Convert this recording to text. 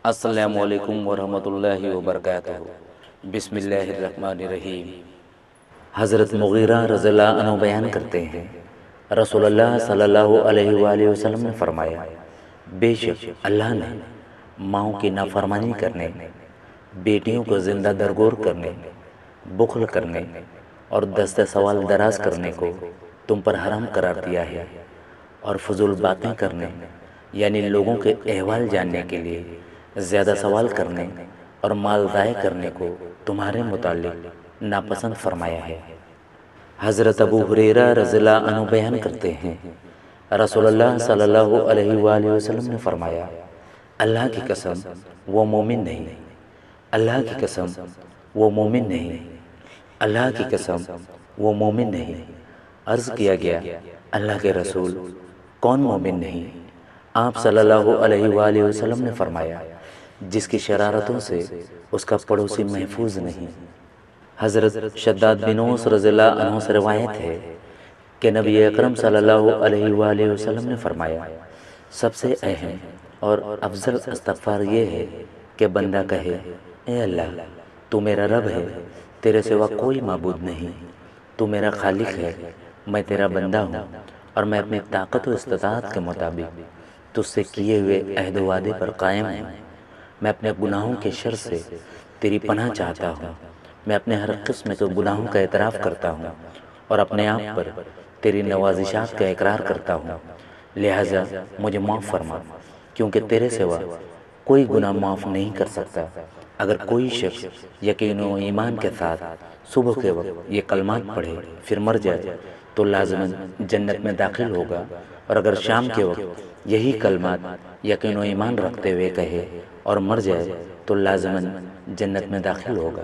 السلام علیکم ورحمۃ اللہ وبرکاتہ۔ بسم اللہ الرحمن الرحیم۔ حضرت مغیرہ رضی اللہ عنہ بیان کرتے ہیں، رسول اللہ صلی اللہ علیہ وآلہ وسلم نے فرمایا، بے شک اللہ نے ماؤں کی نافرمانی کرنے، بیٹیوں کو زندہ درگور کرنے، بخل کرنے اور دست سوال دراز کرنے کو تم پر حرام قرار دیا ہے، اور فضول باتیں کرنے یعنی لوگوں کے احوال جاننے کے لیے زیادہ سوال کرنے اور مال ضائع کرنے کو تمہارے متعلق ناپسند فرمایا ہے۔ حضرت ابو ہریرہ رضی اللہ عنہ بیان کرتے ہیں، رسول اللہ صلی اللہ علیہ وآلہ وسلم نے فرمایا، اللہ کی قسم وہ مومن نہیں، اللہ کی قسم وہ مومن نہیں، اللہ کی قسم وہ مومن نہیں۔ عرض کیا گیا، اللہ کے رسول کون مومن نہیں؟ آپ صلی اللہ علیہ وآلہ وسلم نے فرمایا، جس کی شرارتوں سے اس کا پڑوسی محفوظ نہیں۔ حضرت شداد بن اوس رضی اللہ عنہ سے روایت ہے کہ نبی اکرم صلی اللہ علیہ وآلہ وسلم نے فرمایا، سب سے اہم اور افضل استغفار یہ ہے کہ بندہ کہے، اے اللہ تو میرا رب ہے، تیرے سوا کوئی معبود نہیں، تو میرا خالق ہے، میں تیرا بندہ ہوں اور میں اپنی طاقت و استطاعت کے مطابق تجھ سے کیے ہوئے عہد و وعدے پر قائم ہوں۔ میں اپنے گناہوں کے شر سے تیری پناہ چاہتا ہوں، میں اپنے ہر قسم کے گناہوں کا اعتراف کرتا ہوں اور اپنے آپ پر تیری نوازشات کا اقرار کرتا ہوں، لہٰذا مجھے معاف فرما، کیونکہ تیرے سوا کوئی گناہ معاف نہیں کر سکتا۔ اگر کوئی شخص یقین و ایمان کے ساتھ صبح کے وقت یہ کلمات پڑھے پھر مر جائے تو لازماً جنت میں داخل ہوگا، اور اگر شام کے وقت یہی کلمات یقین و ایمان رکھتے ہوئے کہے اور مر جائے تو لازماً جنت میں داخل ہوگا۔